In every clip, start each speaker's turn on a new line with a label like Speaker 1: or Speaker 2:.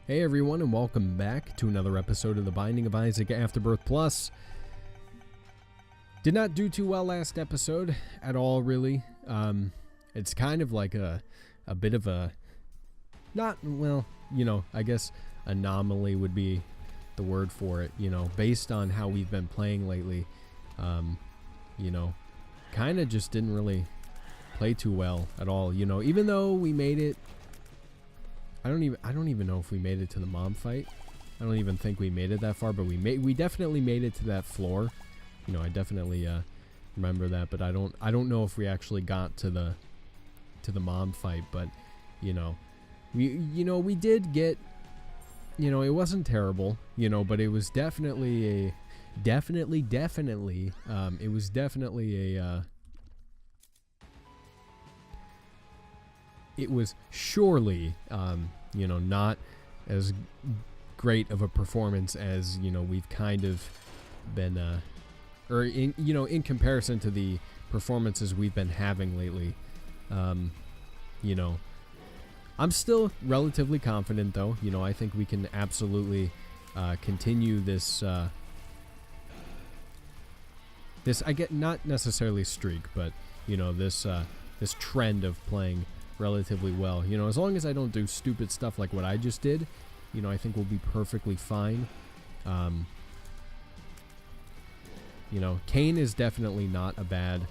Speaker 1: Hey everyone, and welcome back to another episode of The Binding of Isaac Afterbirth Plus. Did not do too well last episode at all, really. It's kind of like a bit of a, I guess anomaly would be the word for it, based on how we've been playing lately. Kind of just didn't really play too well at all, even though we made it. I don't even know if we made it to the mom fight. I don't even think we made it that far, but we definitely made it to that floor. I definitely remember that, but I don't know if we actually got to the mom fight, but we did get, it wasn't terrible, but it was definitely it was definitely it was surely, not as great of a performance as, we've kind of been, in comparison to the performances we've been having lately. I'm still relatively confident, though. I think we can absolutely continue this, I get not necessarily streak, but, this trend of playing relatively well. As long as I don't do stupid stuff like what I just did, I think we'll be perfectly fine. Cain is definitely not a bad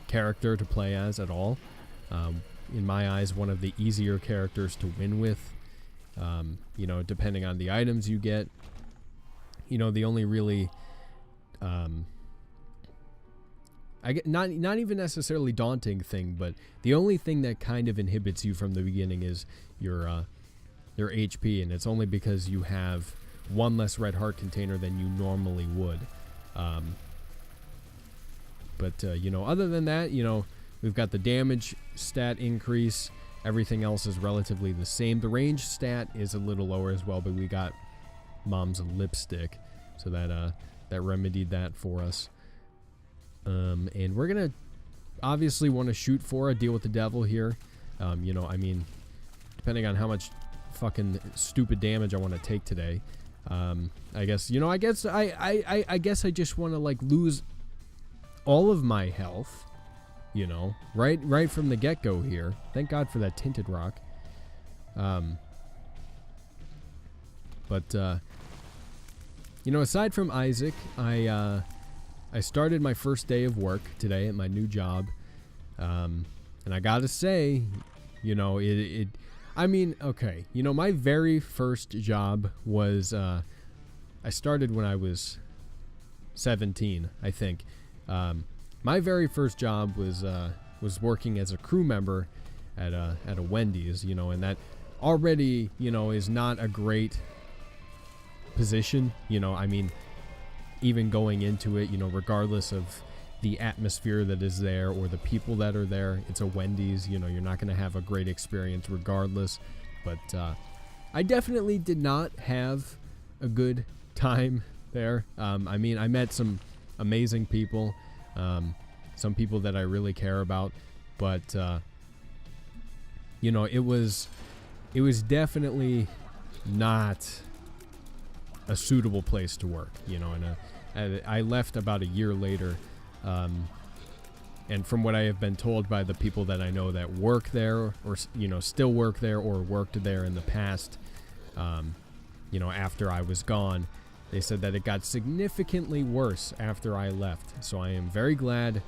Speaker 1: character to play as at all. In my eyes, one of the easier characters to win with. Depending on the items you get. The only really not even necessarily daunting thing, but the only thing that kind of inhibits you from the beginning is your HP, and it's only because you have one less red heart container than you normally would. Other than that, we've got the damage stat increase. Everything else is relatively the same. The range stat is a little lower as well, but we got Mom's lipstick, so that remedied that for us. And we're gonna obviously want to shoot for a deal with the devil here. Depending on how much fucking stupid damage I want to take today. I guess I just want to lose all of my health, right from the get-go here. Thank God for that tinted rock. Aside from Isaac, I started my first day of work today at my new job, and I gotta say, my very first job was, I started when I was 17, I think. My very first job was working as a crew member at a Wendy's, and that already, is not a great position, even going into it, regardless of the atmosphere that is there or the people that are there. It's a Wendy's, you're not going to have a great experience regardless. But I definitely did not have a good time there. I met some amazing people, some people that I really care about, but it was definitely not a suitable place to work, and I left about a year later, and from what I have been told by the people that I know that work there, or still work there, or worked there in the past, after I was gone, they said that it got significantly worse after I left. So I am very glad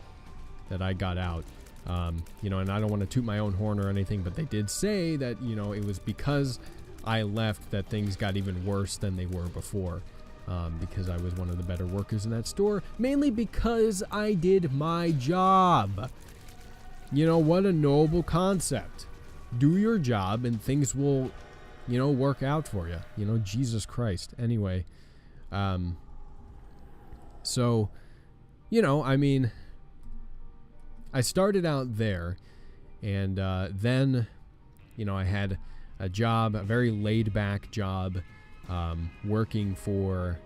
Speaker 1: that I got out. And I don't want to toot my own horn or anything, but they did say that it was because I left that things got even worse than they were before, because I was one of the better workers in that store, mainly because I did my job. What a noble concept. Do your job and things will, work out for you. Jesus Christ. Anyway, I started out there, and then, I had a job, a very laid-back job, working for,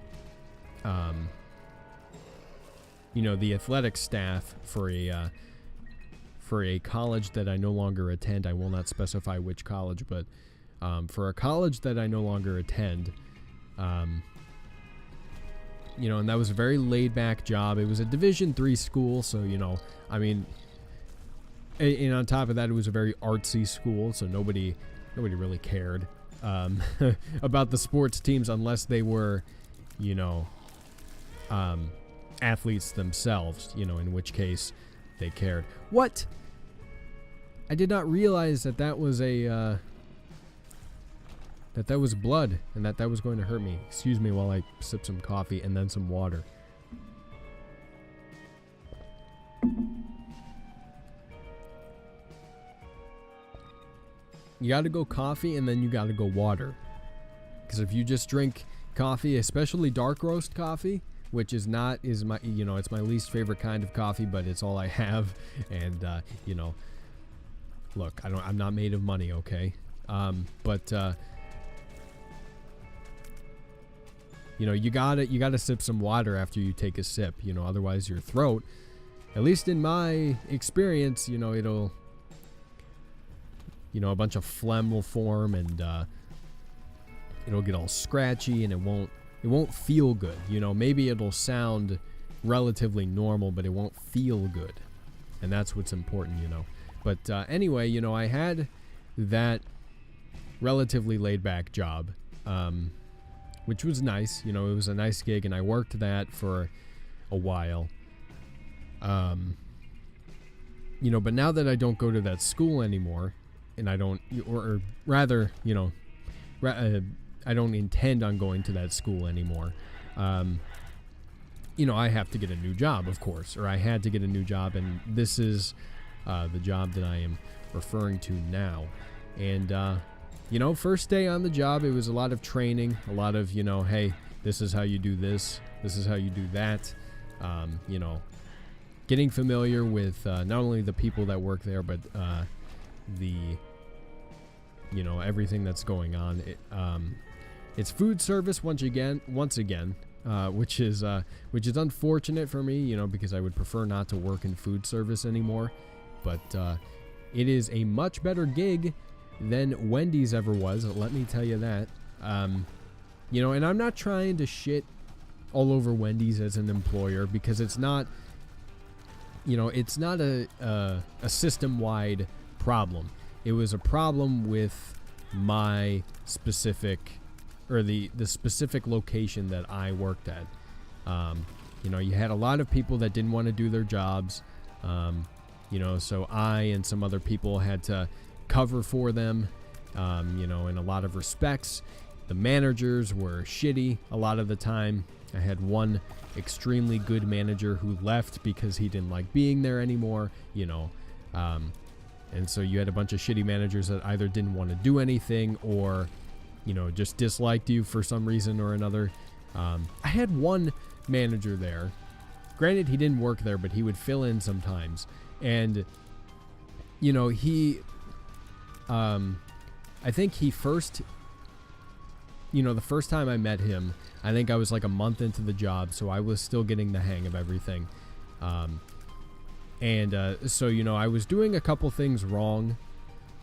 Speaker 1: the athletic staff for a college that I no longer attend. I will not specify which college, but for a college that I no longer attend. You know, and that was a very laid-back job. It was a Division III school, so, you know, I mean, and on top of that, it was a very artsy school, so nobody really cared about the sports teams unless they were, you know, athletes themselves, you know, in which case they cared. What? I did not realize that that was a, that was blood, and that was going to hurt me. Excuse me while I sip some coffee and then some water. You gotta go coffee and then you gotta go water. Because if you just drink coffee, especially dark roast coffee, which is my, you know, it's my least favorite kind of coffee, but it's all I have. And, you know, look, I'm not made of money, okay? You know, you gotta sip some water after you take a sip, you know, otherwise your throat, at least in my experience, you know, it'll, you know, a bunch of phlegm will form, and it'll get all scratchy, and it won't feel good. You know, maybe it'll sound relatively normal, but it won't feel good, and that's what's important, you know. But anyway, you know, I had that relatively laid-back job, which was nice. You know, it was a nice gig, and I worked that for a while. You know, but now that I don't go to that school anymore, and I don't, or rather, you know, I don't intend on going to that school anymore. You know, I have to get a new job, of course, or I had to get a new job, and this is the job that I am referring to now. And, you know, first day on the job, it was a lot of training, a lot of, you know, hey, this is how you do this is how you do that. You know, getting familiar with not only the people that work there, but the, you know, everything that's going on. It's food service once again, which is unfortunate for me, you know, because I would prefer not to work in food service anymore. But it is a much better gig than Wendy's ever was, let me tell you that. You know, and I'm not trying to shit all over Wendy's as an employer, because it's not, you know, it's not a system-wide problem. It was a problem with my specific, or the specific location that I worked at. You know, you had a lot of people that didn't want to do their jobs. You know, so I and some other people had to cover for them. You know, in a lot of respects, the managers were shitty a lot of the time. I had one extremely good manager who left because he didn't like being there anymore, you know. And so you had a bunch of shitty managers that either didn't want to do anything, or, you know, just disliked you for some reason or another. I had one manager there. Granted, he didn't work there, but he would fill in sometimes. And, you know, I think he first, you know, the first time I met him, I think I was like a month into the job, so I was still getting the hang of everything. So, you know, I was doing a couple things wrong,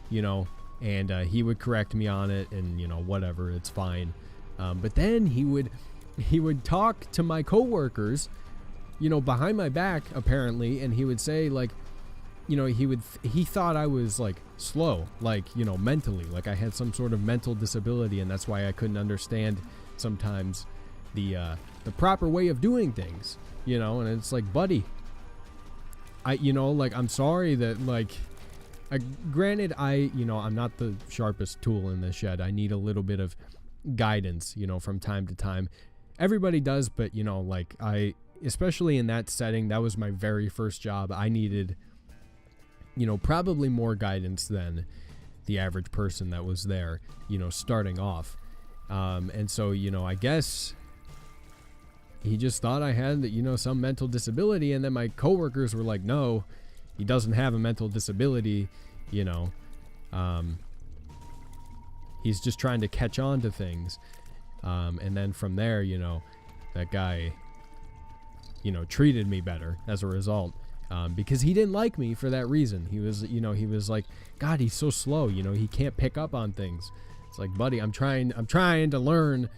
Speaker 1: you know, and he would correct me on it, and, you know, whatever, it's fine. But then he would talk to my coworkers, you know, behind my back, apparently, and he would say, like, you know, he thought I was, like, slow, like, you know, mentally, like I had some sort of mental disability, and that's why I couldn't understand sometimes the proper way of doing things, you know. And it's like, buddy, you know, like, I'm sorry that, like, granted, you know, I'm not the sharpest tool in the shed. I need a little bit of guidance, you know, from time to time. Everybody does, but, you know, like, especially in that setting, that was my very first job. I needed, you know, probably more guidance than the average person that was there, you know, starting off. And so, you know, I guess he just thought I had, you know, some mental disability, and then my coworkers were like, no, he doesn't have a mental disability, you know. He's just trying to catch on to things. And then from there, you know, that guy, you know, treated me better as a result. Because he didn't like me for that reason. He was, you know, he was like, God, he's so slow, you know, he can't pick up on things. It's It's like, buddy, I'm trying to learn,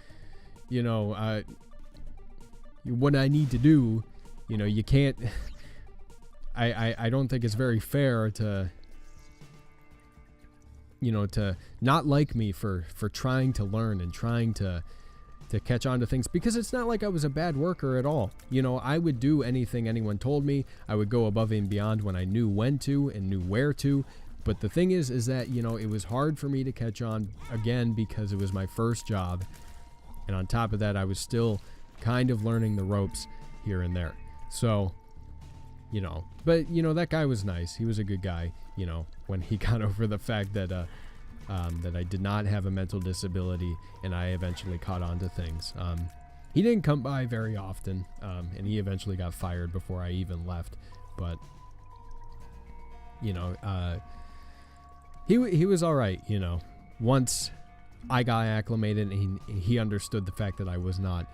Speaker 1: you know, what I need to do. You know, you can't, I don't think it's very fair to, you know, to not like me for trying to learn and trying to catch on to things, because it's not like I was a bad worker at all. You know, I would do anything anyone told me. I would go above and beyond when I knew when to and knew where to. But the thing is that, you know, it was hard for me to catch on, again, because it was my first job. And on top of that, I was still kind of learning the ropes here and there. So, you know, but, you know, that guy was nice. He was a good guy, you know, when he got over the fact that, that I did not have a mental disability, and I eventually caught on to things. He didn't come by very often, and he eventually got fired before I even left. But, you know, he was all right, you know. Once I got acclimated, and he understood the fact that I was not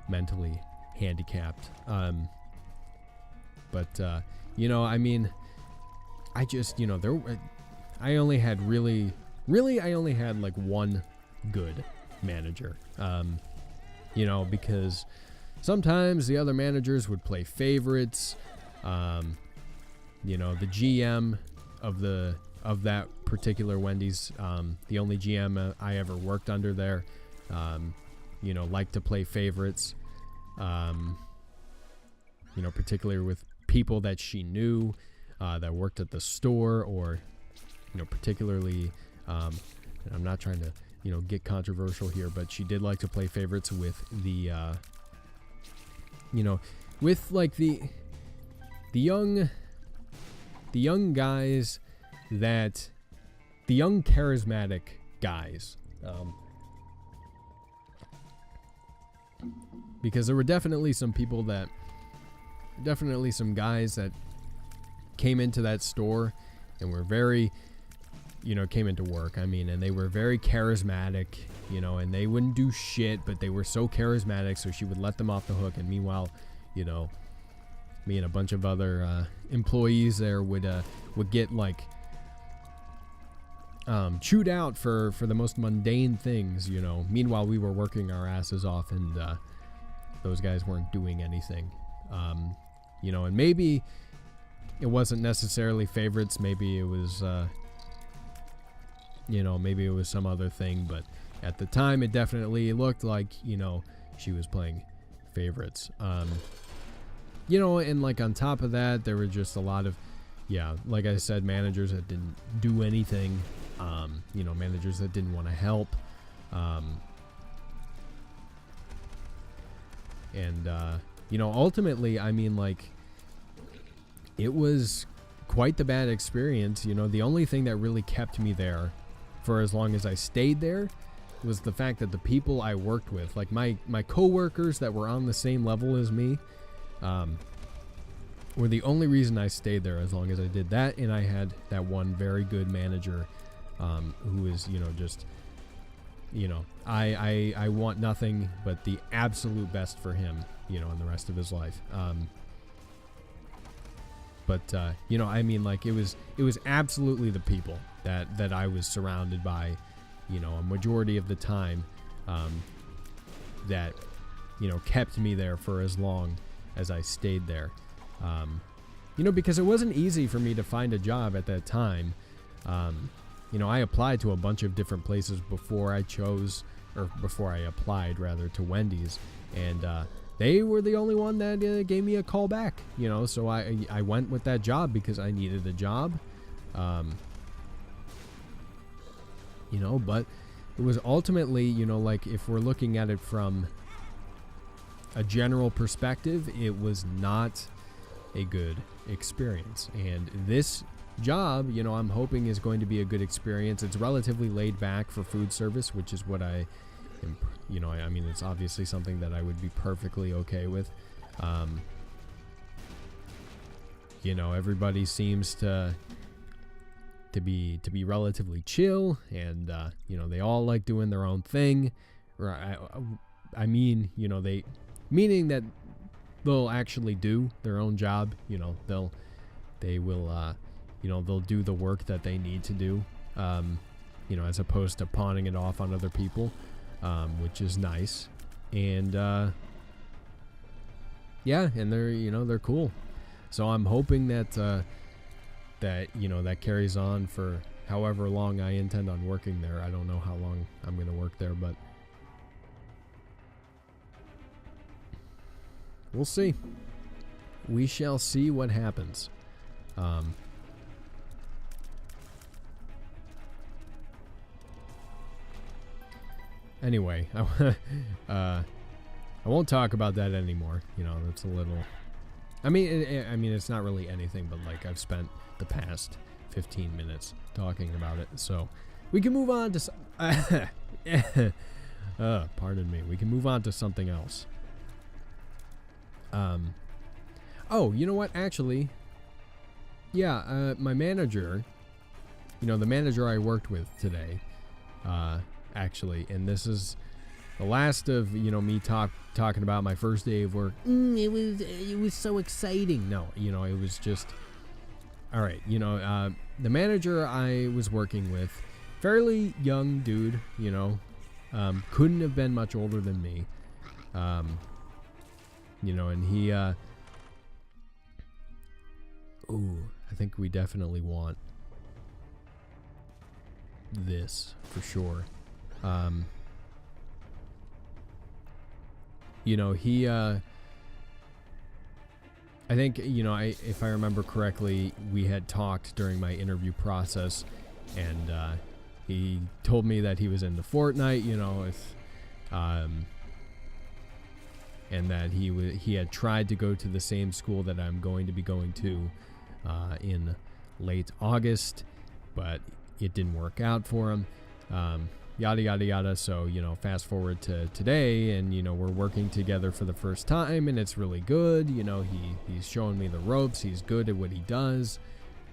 Speaker 1: mentally handicapped. But, you know, I mean, I just, you know, I only had I only had like one good manager, you know, because sometimes the other managers would play favorites. You know, the GM of that particular Wendy's, the only GM I ever worked under there, you know, liked to play favorites, you know, particularly with people that she knew, that worked at the store, or, you know, particularly, and I'm not trying to, you know, get controversial here, but she did like to play favorites with the, you know, with like the young guys, that the young charismatic guys, because there were definitely some guys that came into that store and were very, you know, came into work, I mean, and they were very charismatic, you know, and they wouldn't do shit, but they were so charismatic, so she would let them off the hook. And meanwhile, you know, me and a bunch of other employees there would get like chewed out for the most mundane things, you know. Meanwhile, we were working our asses off, and those guys weren't doing anything, you know. And maybe it wasn't necessarily favorites, maybe it was you know, maybe it was some other thing, but at the time it definitely looked like, you know, she was playing favorites. You know, and like on top of that, there were just a lot of, yeah, like I said, managers that didn't do anything, you know, managers that didn't want to help, and you know, ultimately, I mean, like, it was quite the bad experience. You know, the only thing that really kept me there for as long as I stayed there was the fact that the people I worked with, like my coworkers that were on the same level as me, were the only reason I stayed there as long as I did that. And I had that one very good manager, who is, you know, just, you know, I want nothing but the absolute best for him, you know, in the rest of his life. But you know, I mean, like, it was absolutely the people that I was surrounded by, you know, a majority of the time, that, you know, kept me there for as long as I stayed there. You know, because it wasn't easy for me to find a job at that time. You know, I applied to a bunch of different places before I applied rather to Wendy's, and they were the only one that gave me a call back, you know. So I went with that job because I needed a job, you know. But it was ultimately, you know, like, if we're looking at it from a general perspective, it was not a good experience. And this job, you know, I'm hoping is going to be a good experience. It's relatively laid back for food service, which is what I am, you know, I mean, it's obviously something that I would be perfectly okay with. You know, everybody seems to be relatively chill, and you know, they all like doing their own thing. I mean, you know, meaning that they'll actually do their own job. You know, they will you know, they'll do the work that they need to do. as opposed to pawning it off on other people, which is nice. And yeah, and they're cool. So I'm hoping that that carries on for however long I intend on working there. I don't know how long I'm going to work there, but we'll see. We shall see what happens. Anyway, I won't talk about that anymore. That's a little. I mean, it's not really anything, but like I've spent the past 15 minutes talking about it, so we can move on to. Pardon me. We can move on to something else. Oh, you know what? Actually, yeah. My manager, the manager I worked with today, actually, and this is the last of me talking about my first day of work. It was so exciting. No, it was just all right. The manager I was working with, fairly young dude. Couldn't have been much older than me. And he. I think we definitely want this for sure. He, I think, if I remember correctly, we had talked during my interview process, and he told me that he was into Fortnite, and that he had tried to go to the same school that I'm going to be going to in late August, but it didn't work out for him. Yada yada yada. So fast forward to today, and we're working together for the first time, and it's really good. He's showing me the ropes. He's good at what he does.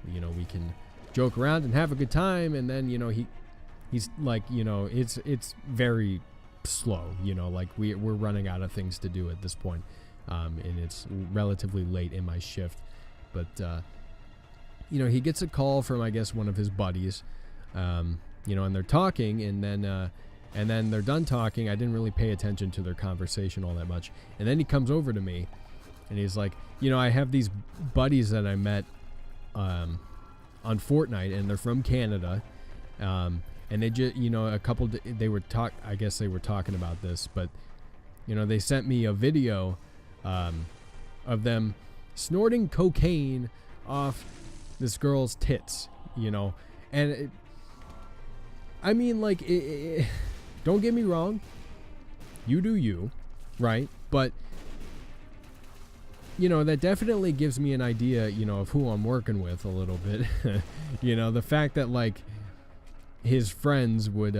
Speaker 1: We can joke around and have a good time, and then he's like, it's very slow. Like we're running out of things to do at this point, and it's relatively late in my shift. But he gets a call from, I guess, one of his buddies. And they're talking, and then they're done talking. I didn't really pay attention to their conversation all that much. And then he comes over to me, and he's like, I have these buddies that I met on Fortnite, and they're from Canada. And they just, I guess they were talking about this, but, they sent me a video of them snorting cocaine off this girl's tits, and don't get me wrong, you do you, right? But, that definitely gives me an idea, of who I'm working with a little bit. The fact that, his friends would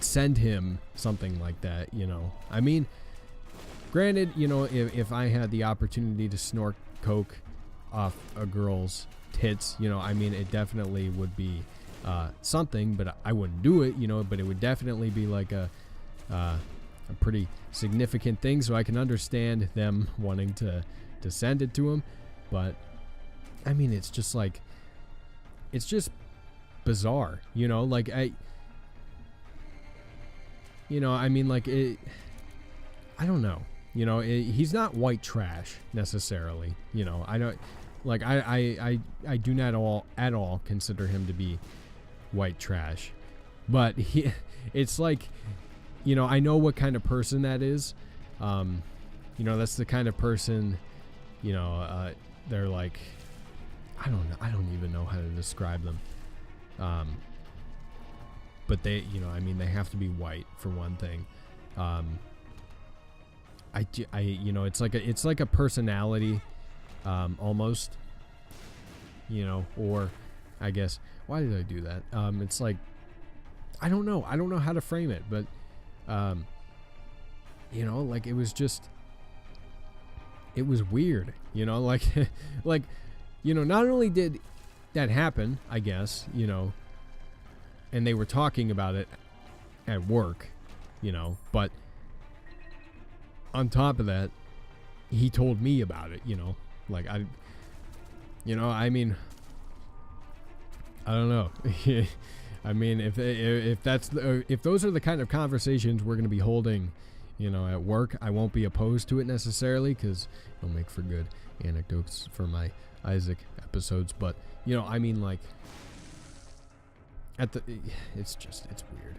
Speaker 1: send him something like that, Granted, if I had the opportunity to snort coke off a girl's tits, it definitely would be something, but I wouldn't do it, but it would definitely be like a pretty significant thing, so I can understand them wanting to send it to him. But it's just bizarre, I don't know, he's not white trash necessarily, I don't I do not at all consider him to be white trash, but it's I know what kind of person that is. That's the kind of person, they're like, I don't even know how to describe them. But they, they have to be white for one thing. It's like a personality, almost, or I guess, why did I do that? It's like, I don't know how to frame it, but, it was just, it was weird, not only did that happen, I guess, and they were talking about it at work, but on top of that, he told me about it, I don't know. I mean, if those are the kind of conversations we're going to be holding, at work, I won't be opposed to it necessarily, because it'll make for good anecdotes for my Isaac episodes. But I mean, like, it's weird.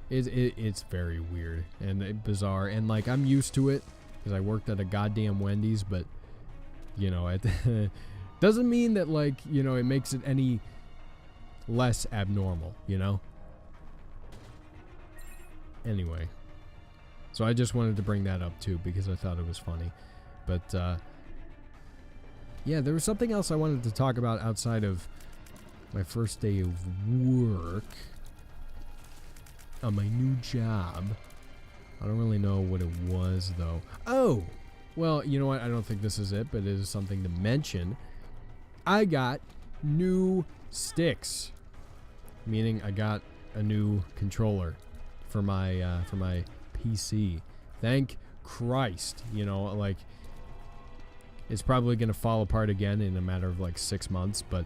Speaker 1: It's very weird and bizarre, and like I'm used to it because I worked at a goddamn Wendy's, but it doesn't mean that, like, it makes it any less abnormal, Anyway, so I just wanted to bring that up too because I thought it was funny. But yeah, there was something else I wanted to talk about outside of my first day of work on my new job. I don't really know what it was though. Oh, well, you know what? I don't think this is it, but it is something to mention. I got new sticks, meaning I got a new controller for my PC. Thank Christ. Like, it's probably gonna fall apart again in a matter of like 6 months, but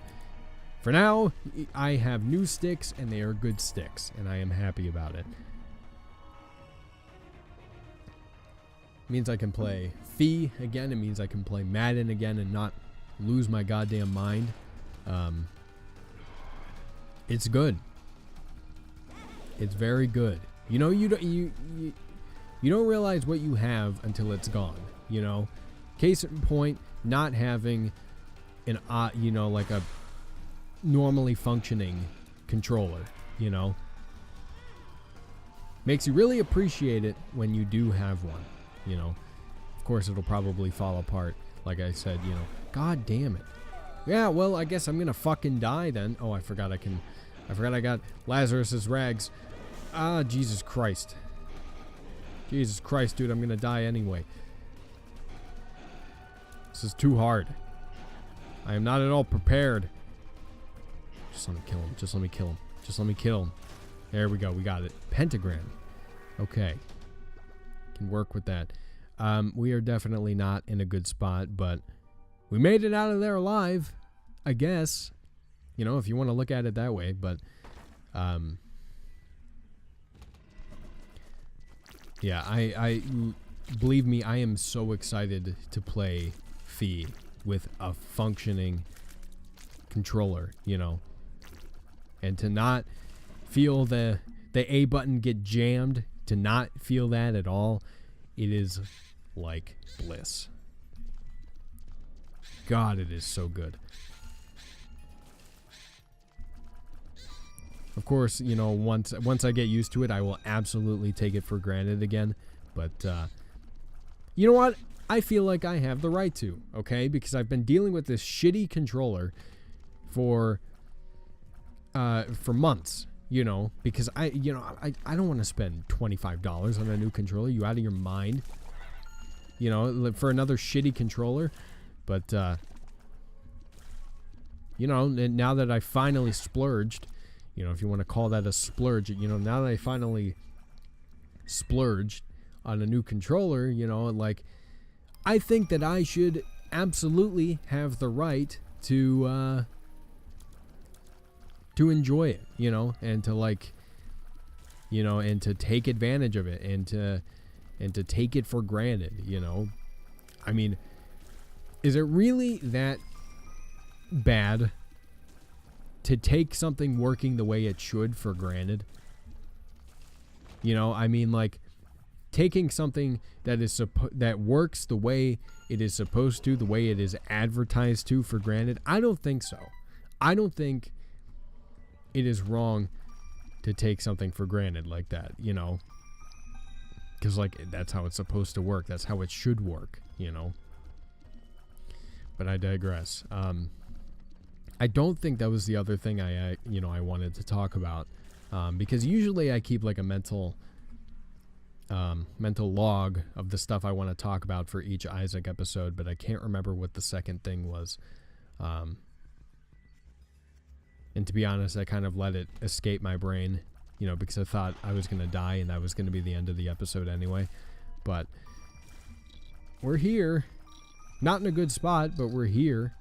Speaker 1: for now, I have new sticks, and they are good sticks, and I am happy about it. It means I can play Fee again. It means I can play Madden again and not lose my goddamn mind. It's good. It's very good. You don't realize what you have until it's gone. Case in point, not having an like a normally functioning controller, makes you really appreciate it when you do have one. Of course it'll probably fall apart, like I said. God damn it. Yeah, well, I guess I'm gonna fucking die then. Oh, I forgot I got Lazarus's rags. Jesus Christ, dude, I'm gonna die anyway. This is too hard. I am not at all prepared. Just let me kill him. There we go. We got it. Pentagram. Okay. Can work with that. We are definitely not in a good spot, but we made it out of there alive, I guess. If you want to look at it that way. But, yeah, I believe me, I am so excited to play Fee with a functioning controller, and to not feel the A button get jammed, to not feel that at all, it is like bliss. God, it is so good. Of course, once I get used to it, I will absolutely take it for granted again. But you know what? I feel like I have the right to, okay? Because I've been dealing with this shitty controller for months, because I don't want to spend $25 on a new controller. You out of your mind? For another shitty controller. But now that I finally splurged, if you want to call that a splurge, now that I finally splurged on a new controller, like, I think that I should absolutely have the right to enjoy it, and to, like, and to take advantage of it, and to take it for granted, I mean, is it really that bad to take something working the way it should for granted? I mean, like, taking something that works the way it is supposed to, the way it is advertised to, for granted. I don't think so. I don't think it is wrong to take something for granted like that, because, like, that's how it's supposed to work. That's how it should work, But I digress. I don't think that was the other thing I wanted to talk about, because usually I keep, like, a mental log of the stuff I want to talk about for each Isaac episode, but I can't remember what the second thing was. And to be honest, I kind of let it escape my brain, because I thought I was going to die and that was going to be the end of the episode anyway. But we're here. Not in a good spot, but we're here.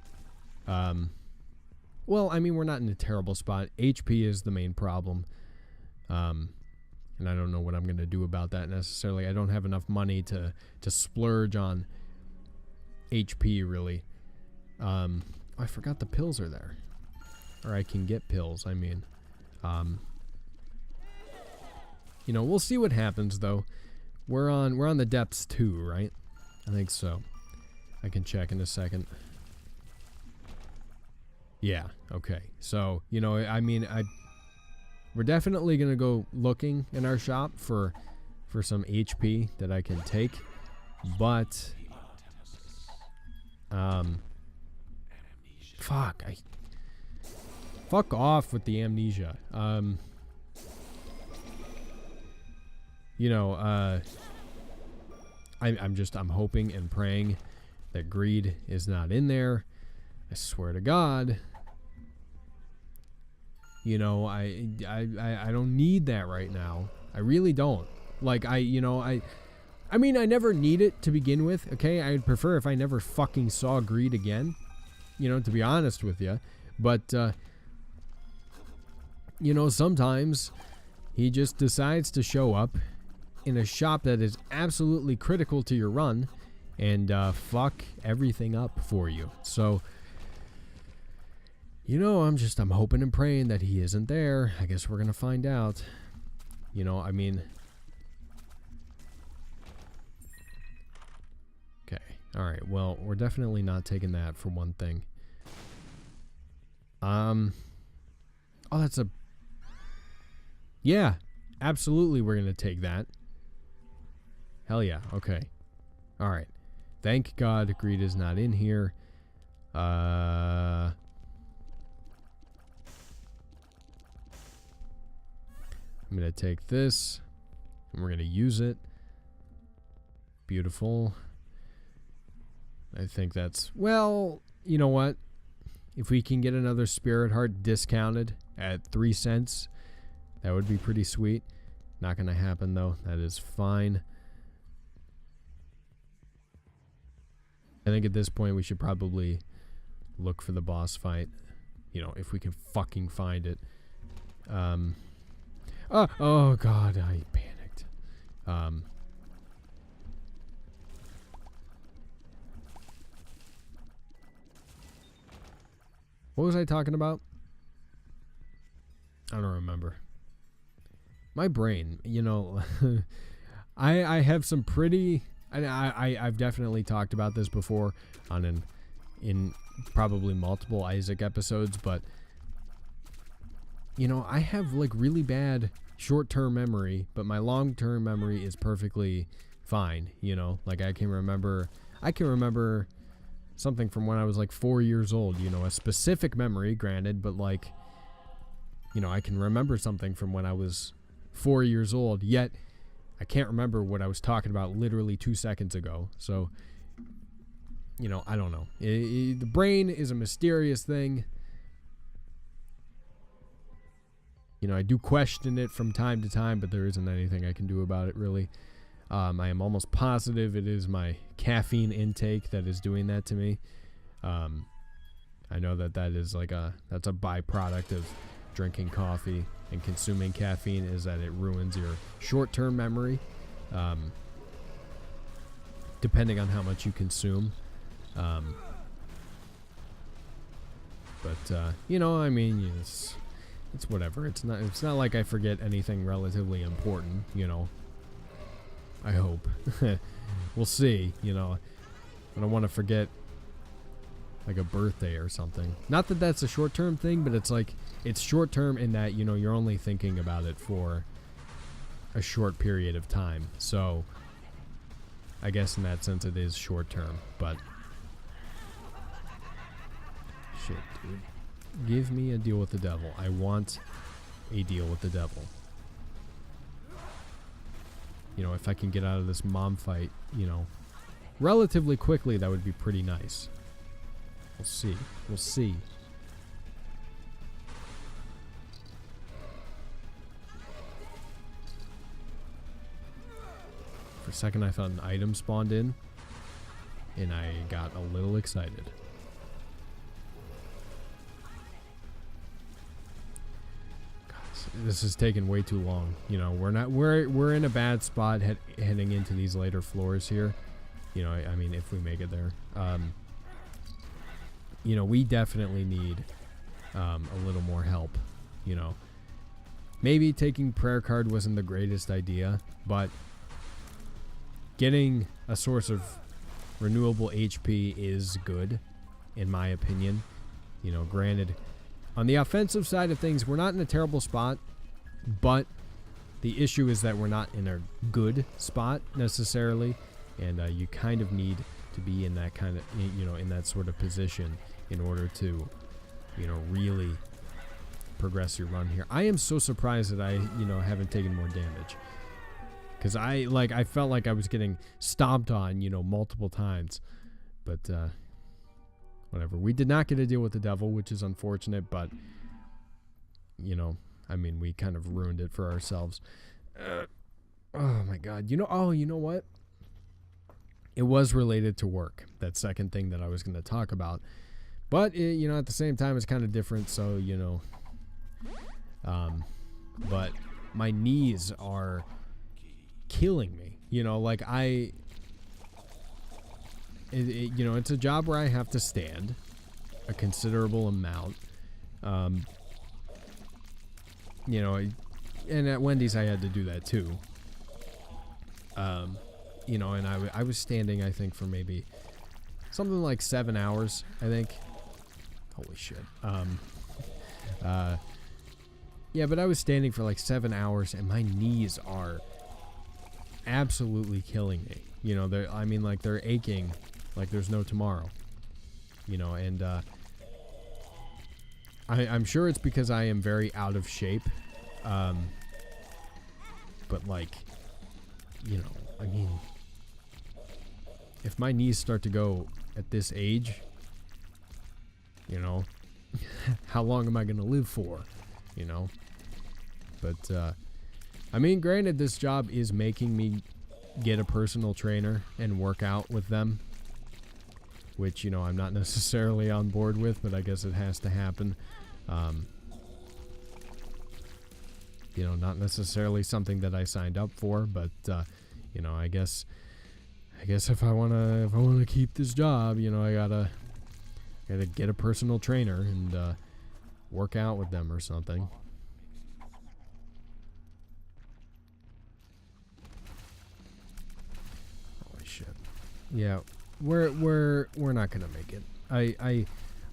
Speaker 1: well, I mean, we're not in a terrible spot. HP is the main problem. And I don't know what I'm going to do about that necessarily. I don't have enough money to splurge on HP, really. I forgot the pills are there. Or I can get pills, I mean. You know, we'll see what happens, though. We're on the depths, too, right? I think so. I can check in a second. Yeah, okay. So, you know, I mean, we're definitely going to go looking in our shop for some HP that I can take. But, fuck off with the amnesia. You know, I'm hoping and praying that greed is not in there. I swear to God. You know, I don't need that right now. I really don't. Like, I mean, I never need it to begin with, okay? I'd prefer if I never fucking saw greed again, you know, to be honest with you. But, you know, sometimes he just decides to show up in a shop that is absolutely critical to your run and fuck everything up for you. So, you know, I'm hoping and praying that he isn't there. I guess we're going to find out. You know, I mean... Okay, alright, well, we're definitely not taking that for one thing. Oh, that's a... Yeah, absolutely we're going to take that. Hell yeah, okay. Alright. Thank God greed is not in here. I'm going to take this, and we're going to use it. Beautiful. I think that's... Well, you know what? If we can get another Spirit Heart discounted at 3 cents, that would be pretty sweet. Not going to happen, though. That is fine. I think at this point we should probably look for the boss fight. You know, if we can fucking find it. Oh God, I panicked. What was I talking about? I don't remember. My brain, you know, I have some pretty... I've definitely talked about this before in probably multiple Isaac episodes, but you know, I have like really bad short-term memory, but my long-term memory is perfectly fine, you know? Like I can remember something from when I was like 4 years old, you know, a specific memory, granted, but like, you know, I can remember something from when I was 4 years old, yet I can't remember what I was talking about literally 2 seconds ago. So, you know, I don't know. The brain is a mysterious thing. You know, I do question it from time to time, but there isn't anything I can do about it, really. I am almost positive it is my caffeine intake that is doing that to me. I know that is like that's a byproduct of drinking coffee and consuming caffeine, is that it ruins your short-term memory, depending on how much you consume. But you know, I mean, it's whatever. It's not like I forget anything relatively important, you know. I hope. We'll see, you know. I don't want to forget like a birthday or something. Not that that's a short-term thing, but it's like it's short-term in that, you know, you're only thinking about it for a short period of time. So I guess in that sense it is short-term, but shit, dude. Give me a deal with the devil. I want a deal with the devil. You know, if I can get out of this mom fight, you know, relatively quickly, that would be pretty nice. We'll see. We'll see. For a second, I thought an item spawned in, and I got a little excited. this is taking way too long. You know, we're in a bad spot heading into these later floors here. You know, I mean, if we make it there, you know, we definitely need a little more help. You know, maybe taking prayer card wasn't the greatest idea, but getting a source of renewable HP is good, in my opinion. You know, granted, on the offensive side of things, we're not in a terrible spot, but the issue is that we're not in a good spot necessarily, and you kind of need to be in that kind of, you know, in that sort of position in order to, you know, really progress your run here. I am so surprised that I, you know, haven't taken more damage, because I felt like I was getting stomped on, you know, multiple times, but whatever. We did not get to deal with the devil, which is unfortunate, but, you know, I mean, we kind of ruined it for ourselves. Oh my God. You know what? It was related to work, that second thing that I was going to talk about, but it, you know, at the same time, it's kind of different. So, you know, but my knees are killing me, you know, like you know, it's a job where I have to stand a considerable amount. You know, and at Wendy's I had to do that too. You know, and I was standing, I think, for maybe something like 7 hours, I think. Holy shit. Yeah, but I was standing for like 7 hours, and my knees are absolutely killing me. You know, they're aching like there's no tomorrow. You know, and I'm sure it's because I am very out of shape. But like, you know, I mean, if my knees start to go at this age, you know, how long am I going to live for? You know? But, I mean, granted, this job is making me get a personal trainer and work out with them, which, you know, I'm not necessarily on board with, but I guess it has to happen. You know, not necessarily something that I signed up for, but, you know, I guess if I wanna keep this job, you know, I gotta get a personal trainer and work out with them or something. Holy shit! Yeah, we're not gonna make it.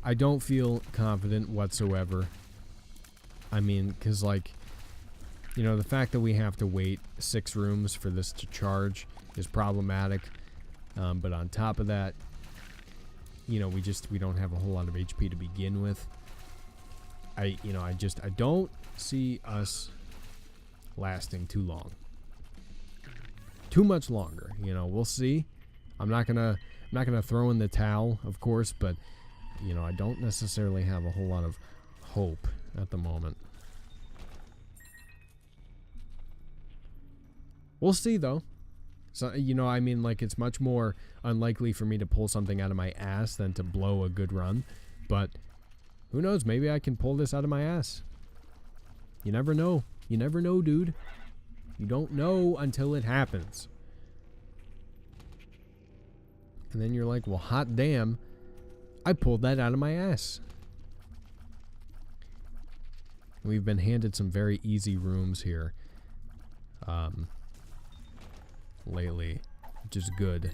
Speaker 1: I don't feel confident whatsoever. I mean, cause like, you know, the fact that we have to wait 6 rooms for this to charge is problematic. But on top of that, you know, we don't have a whole lot of HP to begin with. I don't see us lasting too long. Too much longer, you know, we'll see. I'm not gonna throw in the towel, of course, but, you know, I don't necessarily have a whole lot of hope at the moment. We'll see, though. So, you know, I mean, like, it's much more unlikely for me to pull something out of my ass than to blow a good run. But who knows? Maybe I can pull this out of my ass. You never know. You never know, dude. You don't know until it happens. And then you're like, well, hot damn, I pulled that out of my ass. We've been handed some very easy rooms here. Lately, which is good.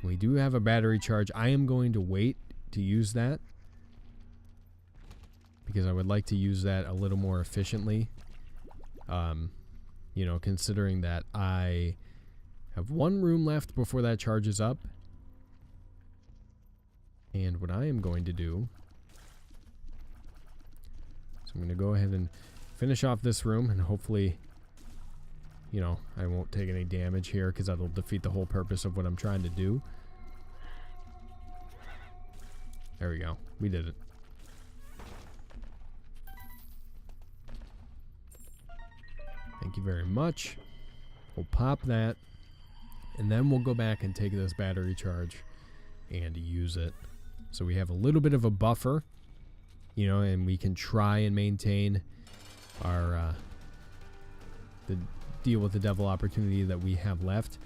Speaker 1: We do have a battery charge. I am going to wait to use that because I would like to use that a little more efficiently. You know, considering that I have 1 room left before that charges up. And what I am going to do, so I'm going to go ahead and finish off this room, and hopefully, you know, I won't take any damage here because that'll defeat the whole purpose of what I'm trying to do. There we go. We did it. Thank you very much. We'll pop that, and then we'll go back and take this battery charge and use it. So we have a little bit of a buffer, you know, and we can try and maintain our the deal with the devil opportunity that we have left.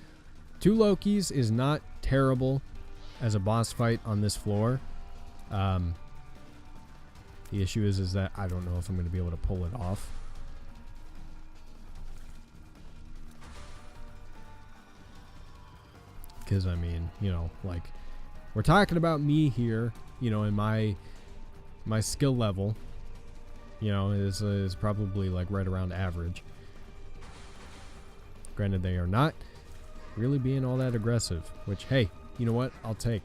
Speaker 1: 2 Lokis is not terrible as a boss fight on this floor. The issue is that I don't know if I'm going to be able to pull it off. Because, I mean, you know, like, we're talking about me here, you know, and my skill level, you know, is probably, like, right around average. Granted, they are not really being all that aggressive, which, hey, you know what? I'll take.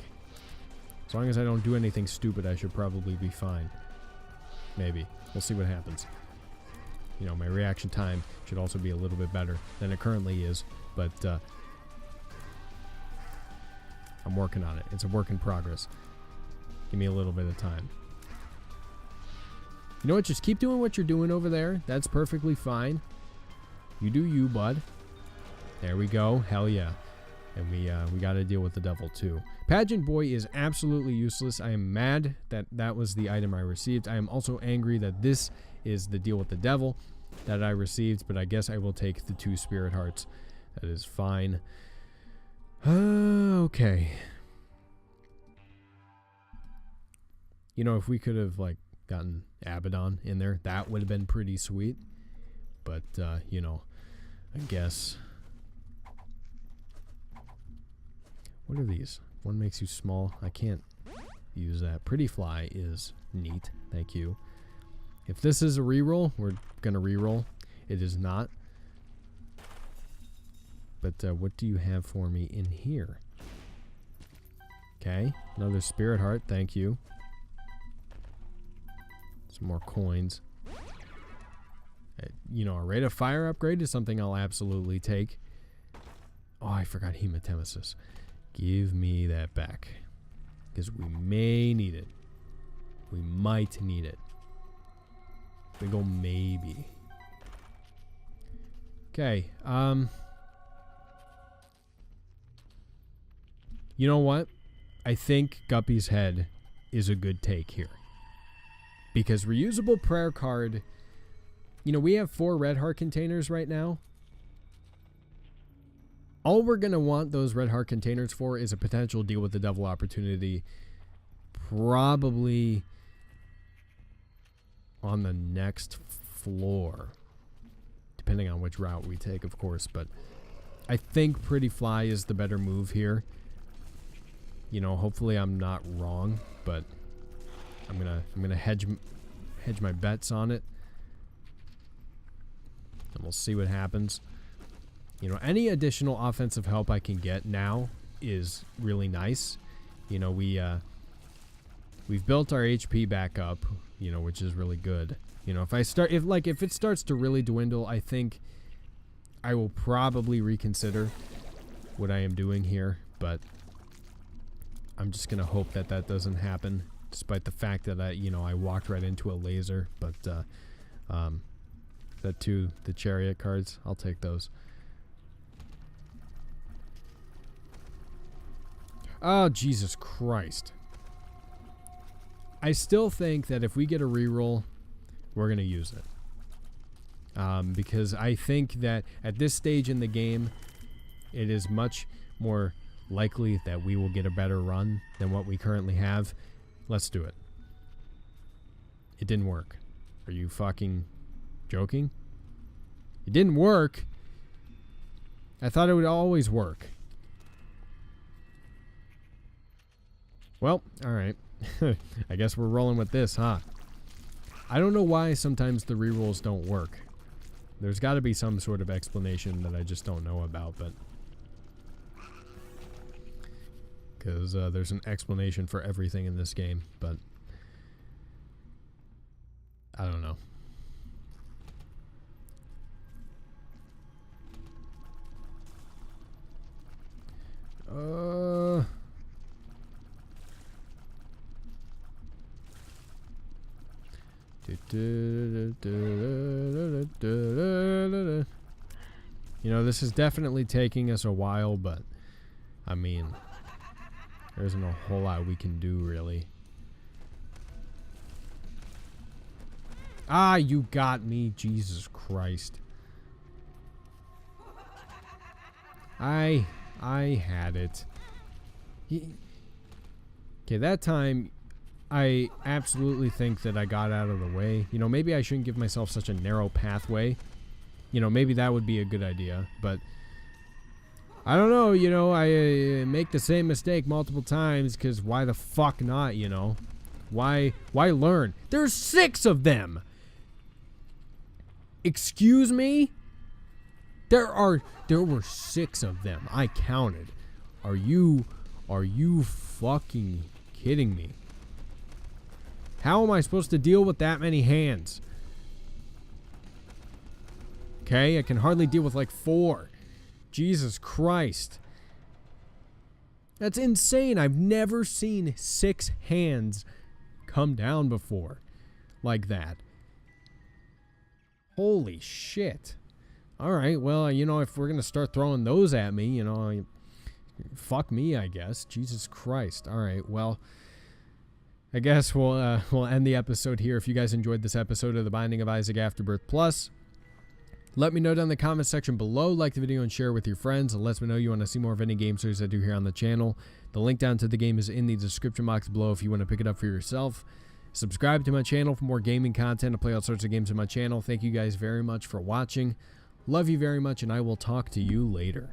Speaker 1: As long as I don't do anything stupid, I should probably be fine. Maybe. We'll see what happens. You know, my reaction time should also be a little bit better than it currently is, but, I'm working on it. It's a work in progress. Give me a little bit of time. You know what? Just keep doing what you're doing over there. That's perfectly fine. You do you, bud. There we go. Hell yeah. And we got to deal with the devil too. Pageant Boy is absolutely useless. I am mad that that was the item I received. I am also angry that this is the deal with the devil that I received, but I guess I will take the 2 Spirit Hearts. That is fine. Okay. You know, if we could have, like, gotten Abaddon in there, that would have been pretty sweet. But, you know, I guess. What are these? One makes you small. I can't use that. Pretty Fly is neat. Thank you. If this is a reroll, we're going to reroll. It is not. But what do you have for me in here? Okay, another Spirit Heart, thank you. Some more coins. You know, a rate of fire upgrade is something I'll absolutely take. Oh, I forgot Hematemesis. Give me that back. Because we may need it. We might need it. Big ol' maybe. Okay, you know what? I think Guppy's Head is a good take here. Because reusable prayer card, you know, we have 4 red heart containers right now. All we're going to want those red heart containers for is a potential deal with the devil opportunity. Probably on the next floor. Depending on which route we take, of course. But I think Pretty Fly is the better move here. You know, hopefully I'm not wrong, but I'm gonna hedge my bets on it, and we'll see what happens. You know, any additional offensive help I can get now is really nice. You know, we've built our HP back up, you know, which is really good. You know, if it starts to really dwindle, I think I will probably reconsider what I am doing here, but I'm just going to hope that that doesn't happen, despite the fact that I walked right into a laser. But that too, the chariot cards, I'll take those. Oh, Jesus Christ. I still think that if we get a reroll, we're going to use it. Because I think that at this stage in the game, it is much more likely that we will get a better run than what we currently have. Let's do it. It didn't work. Are you fucking joking? It didn't work. I thought it would always work. Well, alright. I guess we're rolling with this, huh? I don't know why sometimes the rerolls don't work. There's got to be some sort of explanation that I just don't know about, but because there's an explanation for everything in this game, but I don't know. You know, this is definitely taking us a while, but I mean, there isn't a whole lot we can do, really. Ah, you got me. Jesus Christ. I had it. Okay, that time, I absolutely think that I got out of the way. You know, maybe I shouldn't give myself such a narrow pathway. You know, maybe that would be a good idea, but I don't know, you know, I make the same mistake multiple times because why the fuck not, you know? Why learn? There's 6 of them! Excuse me? There were 6 of them. I counted. Are you fucking kidding me? How am I supposed to deal with that many hands? Okay, I can hardly deal with like 4. Jesus Christ. That's insane. I've never seen 6 hands come down before like that. Holy shit. Alright, well, you know, if we're going to start throwing those at me, you know, fuck me, I guess. Jesus Christ. Alright, well, I guess we'll end the episode here. If you guys enjoyed this episode of The Binding of Isaac Afterbirth Plus, let me know down in the comment section below. Like the video and share with your friends. It lets me know you want to see more of any game series I do here on the channel. The link down to the game is in the description box below if you want to pick it up for yourself. Subscribe to my channel for more gaming content. I play all sorts of games on my channel. Thank you guys very much for watching. Love you very much, and I will talk to you later.